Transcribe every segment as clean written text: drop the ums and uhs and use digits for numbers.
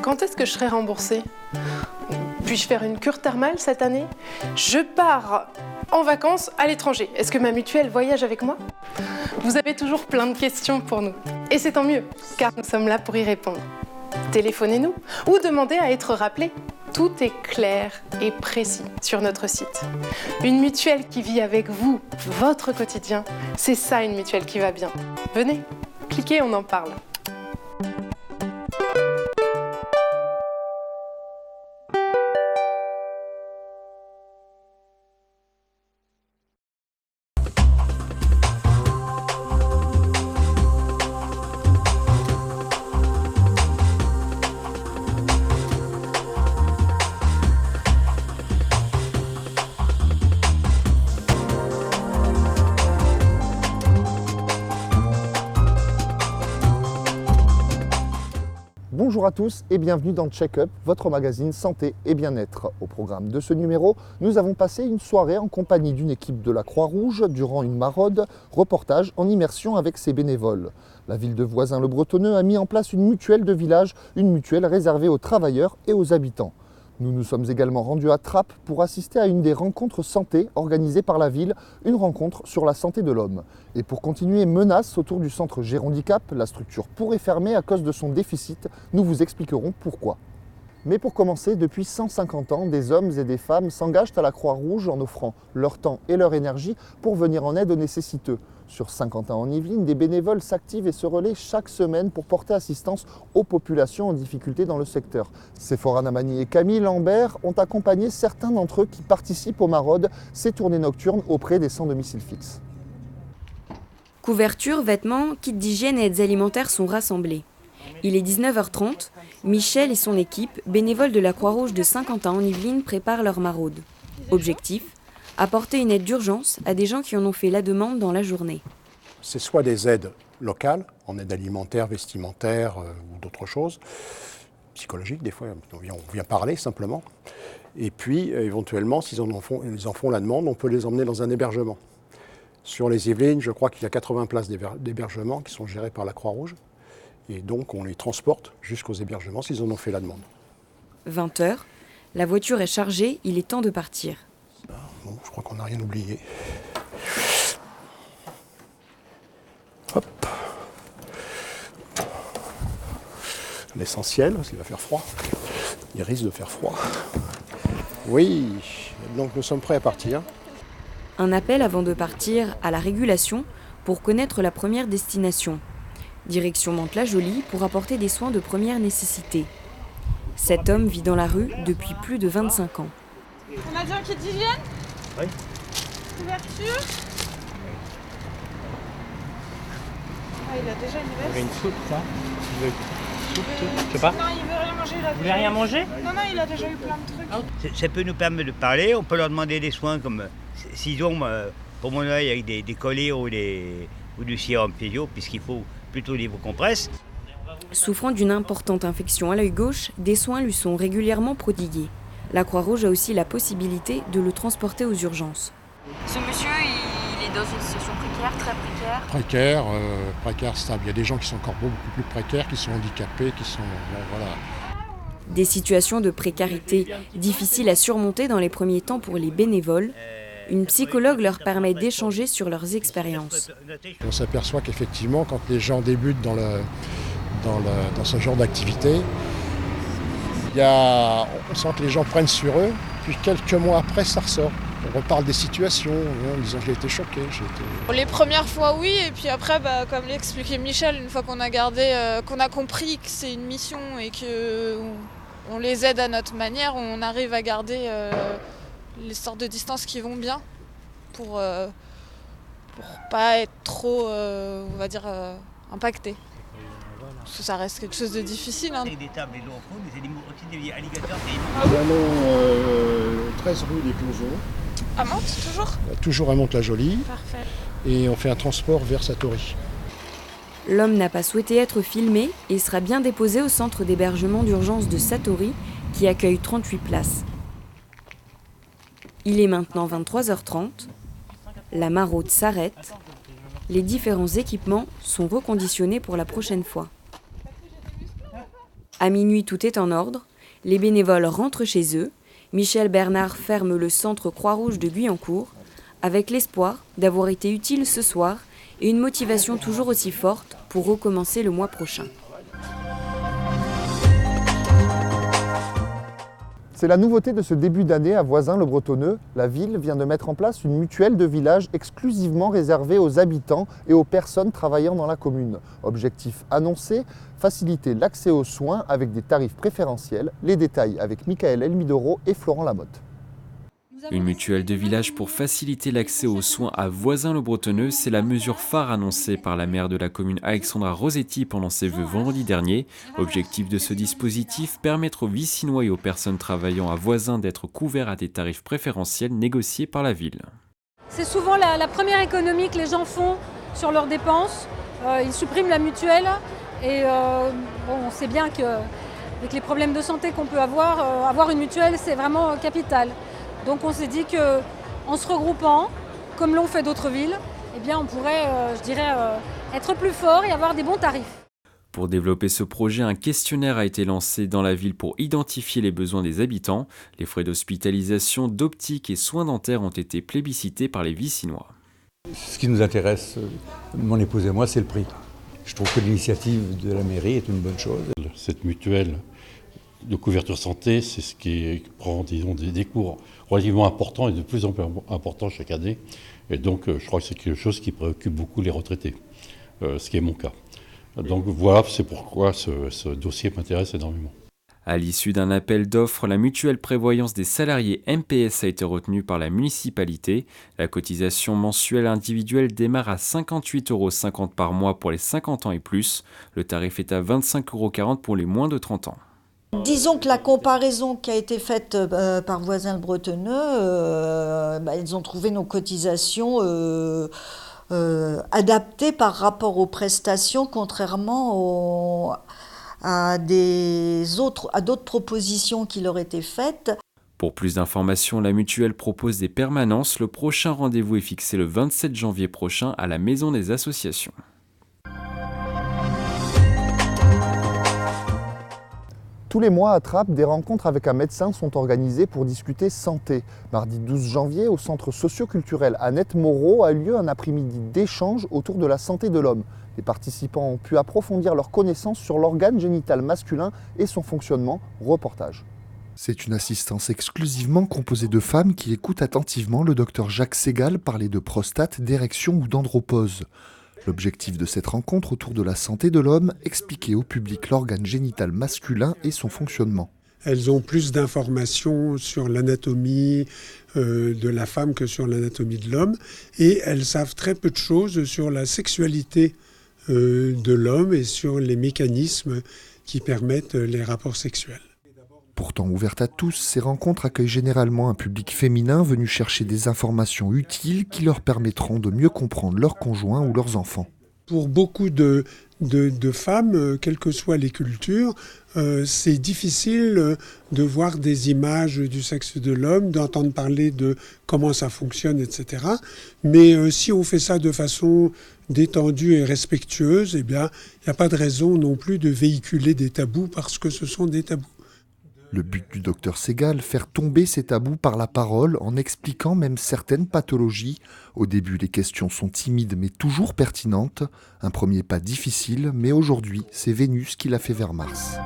Quand est-ce que je serai remboursée? Puis-je faire une cure thermale cette année? Je pars en vacances à l'étranger. Est-ce que ma mutuelle voyage avec moi? Vous avez toujours plein de questions pour nous. Et c'est tant mieux, car nous sommes là pour y répondre. Téléphonez-nous ou demandez à être rappelé. Tout est clair et précis sur notre site. Une mutuelle qui vit avec vous, votre quotidien, c'est ça une mutuelle qui va bien. Venez, cliquez, on en parle. Bonjour à tous et bienvenue dans Check-up, votre magazine santé et bien-être. Au programme de ce numéro, nous avons passé une soirée en compagnie d'une équipe de la Croix-Rouge durant une maraude, reportage en immersion avec ses bénévoles. La ville de Voisins-le-Bretonneux a mis en place une mutuelle de village, une mutuelle réservée aux travailleurs et aux habitants. Nous nous sommes également rendus à Trappes pour assister à une des rencontres santé organisées par la ville, une rencontre sur la santé de l'homme. Et pour continuer, menaces autour du centre Gérondicap, la structure pourrait fermer à cause de son déficit. Nous vous expliquerons pourquoi. Mais pour commencer, depuis 150 ans, des hommes et des femmes s'engagent à la Croix-Rouge en offrant leur temps et leur énergie pour venir en aide aux nécessiteux. Sur Saint-Quentin-en-Yvelines, des bénévoles s'activent et se relaient chaque semaine pour porter assistance aux populations en difficulté dans le secteur. Séphora Namani et Camille Lambert ont accompagné certains d'entre eux qui participent aux maraudes, ces tournées nocturnes auprès des sans domicile fixe. Couvertures, vêtements, kits d'hygiène et aides alimentaires sont rassemblés. Il est 19h30, Michel et son équipe, bénévoles de la Croix-Rouge de Saint-Quentin-en-Yvelines, préparent leur maraude. Objectif : apporter une aide d'urgence à des gens qui en ont fait la demande dans la journée. C'est soit des aides locales, en aide alimentaire, vestimentaire ou d'autres choses, psychologiques des fois, on vient parler simplement. Et puis éventuellement, s'ils en font la demande, on peut les emmener dans un hébergement. Sur les Yvelines, je crois qu'il y a 80 places d'hébergement qui sont gérées par la Croix-Rouge. Et donc on les transporte jusqu'aux hébergements s'ils en ont fait la demande. 20h, la voiture est chargée, il est temps de partir. Bon, je crois qu'on n'a rien oublié. Hop. L'essentiel, parce qu'il va faire froid. Il risque de faire froid. Oui, donc nous sommes prêts à partir. Un appel avant de partir à la régulation pour connaître la première destination. Direction Mantes-la-Jolie pour apporter des soins de première nécessité. Cet homme vit dans la rue depuis plus de 25 ans. On a dit un kit d'hygiène? Oui. Couverture? Ah, il a déjà une veste. Il veut une soupe, ça? Il veut une soupe, je sais pas. Non, il veut rien manger. Vous voulez rien manger? Non, il a déjà eu plein de trucs. Ça peut nous permettre de parler, on peut leur demander des soins comme s'ils ont pour mon œil avec des collets ou du sérum physio, puisqu'il faut plutôt des compresses. Souffrant d'une importante infection à l'œil gauche, des soins lui sont régulièrement prodigués. La Croix-Rouge a aussi la possibilité de le transporter aux urgences. Ce monsieur, il est dans une situation précaire, très précaire. Précaire, stable. Il y a des gens qui sont encore beaucoup plus précaires, qui sont handicapés, qui sont... voilà. Des situations de précarité difficiles à surmonter dans les premiers temps pour les bénévoles. Une psychologue leur permet d'échanger sur leurs expériences. On s'aperçoit qu'effectivement, quand les gens débutent dans ce genre d'activité, on sent que les gens prennent sur eux, puis quelques mois après, ça ressort. On reparle des situations, en disant j'ai été choqué. Les premières fois, oui, et puis après, comme l'expliquait Michel, une fois qu'on a compris que c'est une mission et qu'on les aide à notre manière, on arrive à garder les sortes de distances qui vont bien pour pas être trop, on va dire, impacté. Parce que ça reste quelque chose de difficile. Avec des tables et de l'eau en des animaux, aussi des alligators. Nous allons 13 rue des Closeaux. À Mantes, toujours? Toujours à Mantes-la-Jolie. Parfait. Et on fait un transport vers Satory. L'homme n'a pas souhaité être filmé et sera bien déposé au centre d'hébergement d'urgence de Satory, qui accueille 38 places. Il est maintenant 23h30. La maraude s'arrête. Les différents équipements sont reconditionnés pour la prochaine fois. À minuit, tout est en ordre. Les bénévoles rentrent chez eux. Michel Bernard ferme le centre Croix-Rouge de Guyancourt, avec l'espoir d'avoir été utile ce soir et une motivation toujours aussi forte pour recommencer le mois prochain. C'est la nouveauté de ce début d'année à Voisins-le-Bretonneux. La ville vient de mettre en place une mutuelle de village exclusivement réservée aux habitants et aux personnes travaillant dans la commune. Objectif annoncé, faciliter l'accès aux soins avec des tarifs préférentiels. Les détails avec Michael Elmidoro et Florent Lamotte. Une mutuelle de village pour faciliter l'accès aux soins à Voisins-le-Bretonneux, c'est la mesure phare annoncée par la maire de la commune Alexandra Rosetti pendant ses vœux vendredi dernier. Objectif de ce dispositif, permettre aux Vicinois et aux personnes travaillant à Voisins d'être couverts à des tarifs préférentiels négociés par la ville. C'est souvent la première économie que les gens font sur leurs dépenses. Ils suppriment la mutuelle et on sait bien qu'avec les problèmes de santé qu'on peut avoir une mutuelle, c'est vraiment capital. Donc on s'est dit qu'en se regroupant, comme l'ont fait d'autres villes, eh bien on pourrait, être plus fort et avoir des bons tarifs. Pour développer ce projet, un questionnaire a été lancé dans la ville pour identifier les besoins des habitants. Les frais d'hospitalisation, d'optique et soins dentaires ont été plébiscités par les Vicinois. Ce qui nous intéresse, mon épouse et moi, c'est le prix. Je trouve que l'initiative de la mairie est une bonne chose. Cette mutuelle de couverture santé, c'est ce qui prend des cours relativement importants et de plus en plus importants chaque année. Et donc, je crois que c'est quelque chose qui préoccupe beaucoup les retraités, ce qui est mon cas. Donc voilà, c'est pourquoi ce dossier m'intéresse énormément. À l'issue d'un appel d'offres, la mutuelle prévoyance des salariés MPS a été retenue par la municipalité. La cotisation mensuelle individuelle démarre à 58,50 € par mois pour les 50 ans et plus. Le tarif est à 25,40 € pour les moins de 30 ans. Disons que la comparaison qui a été faite par Voisins-le-Bretonneux, ils ont trouvé nos cotisations adaptées par rapport aux prestations, contrairement à d'autres propositions qui leur étaient faites. Pour plus d'informations, la mutuelle propose des permanences. Le prochain rendez-vous est fixé le 27 janvier prochain à la Maison des Associations. Tous les mois à Trappes, des rencontres avec un médecin sont organisées pour discuter santé. Mardi 12 janvier, au centre socio-culturel Annette Moreau, a lieu un après-midi d'échange autour de la santé de l'homme. Les participants ont pu approfondir leurs connaissances sur l'organe génital masculin et son fonctionnement. Reportage. C'est une assistance exclusivement composée de femmes qui écoutent attentivement le docteur Jacques Segal parler de prostate, d'érection ou d'andropause. L'objectif de cette rencontre autour de la santé de l'homme, expliquer au public l'organe génital masculin et son fonctionnement. Elles ont plus d'informations sur l'anatomie de la femme que sur l'anatomie de l'homme et elles savent très peu de choses sur la sexualité de l'homme et sur les mécanismes qui permettent les rapports sexuels. Pourtant ouvertes à tous, ces rencontres accueillent généralement un public féminin venu chercher des informations utiles qui leur permettront de mieux comprendre leurs conjoints ou leurs enfants. Pour beaucoup de femmes, quelles que soient les cultures, c'est difficile de voir des images du sexe de l'homme, d'entendre parler de comment ça fonctionne, etc. Mais si on fait ça de façon détendue et respectueuse, eh bien, il n'y a pas de raison non plus de véhiculer des tabous parce que ce sont des tabous. Le but du docteur Segal, faire tomber ces tabous par la parole en expliquant même certaines pathologies. Au début, les questions sont timides mais toujours pertinentes. Un premier pas difficile, mais aujourd'hui, c'est Vénus qui l'a fait vers Mars.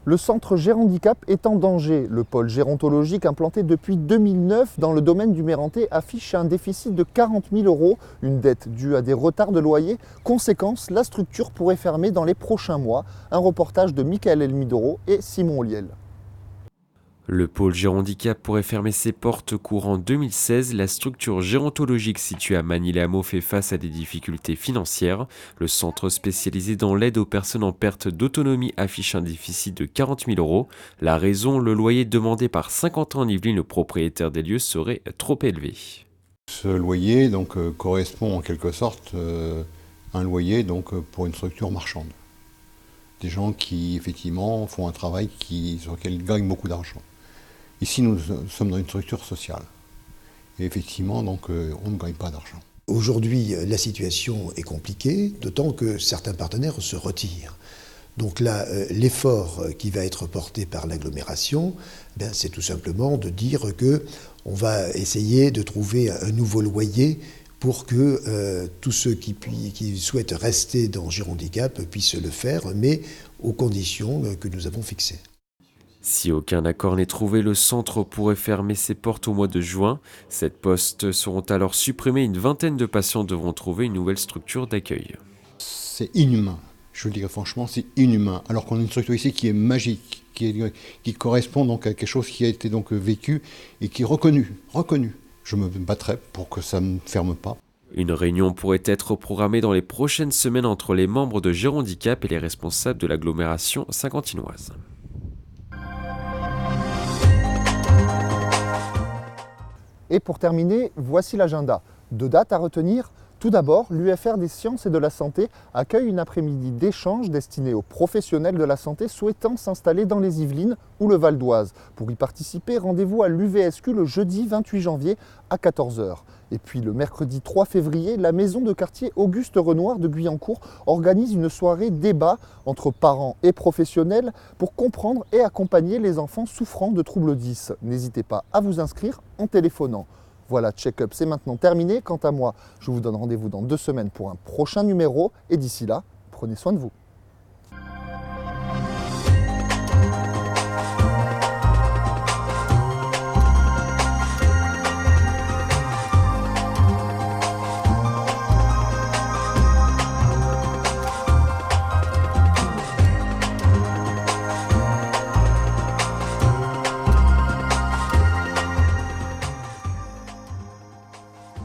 Le centre Gérandicap est en danger. Le pôle gérontologique implanté depuis 2009 dans le domaine du Mérentais affiche un déficit de 40 000 €, une dette due à des retards de loyer. Conséquence, la structure pourrait fermer dans les prochains mois. Un reportage de Michael Elmidoro et Simon Olliel. Le pôle Gérandicap pourrait fermer ses portes courant 2016. La structure gérontologique située à Magny-les-Hameaux fait face à des difficultés financières. Le centre spécialisé dans l'aide aux personnes en perte d'autonomie affiche un déficit de 40 000 €. La raison, le loyer demandé par 50 ans en Yvelines, le propriétaire des lieux, serait trop élevé. Ce loyer correspond en quelque sorte à un loyer pour une structure marchande. Des gens qui effectivement font un travail sur lequel ils gagnent beaucoup d'argent. Ici, nous sommes dans une structure sociale. Et effectivement, on ne gagne pas d'argent. Aujourd'hui, la situation est compliquée, d'autant que certains partenaires se retirent. Donc là, l'effort qui va être porté par l'agglomération, c'est tout simplement de dire qu'on va essayer de trouver un nouveau loyer pour que tous ceux qui souhaitent rester dans Girondicape puissent le faire, mais aux conditions que nous avons fixées. Si aucun accord n'est trouvé, le centre pourrait fermer ses portes au mois de juin. Cette postes seront alors supprimées. Une vingtaine de patients devront trouver une nouvelle structure d'accueil. C'est inhumain. Je le dirais franchement, c'est inhumain. Alors qu'on a une structure ici qui est magique, qui correspond donc à quelque chose qui a été donc vécu et qui est reconnu. Je me battrai pour que ça ne ferme pas. Une réunion pourrait être programmée dans les prochaines semaines entre les membres de Girondicape et les responsables de l'agglomération saint-quentinoise. Et pour terminer, voici l'agenda. 2 dates à retenir. Tout d'abord, l'UFR des sciences et de la santé accueille une après-midi d'échange destinée aux professionnels de la santé souhaitant s'installer dans les Yvelines ou le Val d'Oise. Pour y participer, rendez-vous à l'UVSQ le jeudi 28 janvier à 14 h. Et puis le mercredi 3 février, la maison de quartier Auguste Renoir de Guyancourt organise une soirée débat entre parents et professionnels pour comprendre et accompagner les enfants souffrant de troubles 10. N'hésitez pas à vous inscrire en téléphonant. Voilà, Check-up, c'est maintenant terminé. Quant à moi, je vous donne rendez-vous dans 2 semaines pour un prochain numéro. Et d'ici là, prenez soin de vous.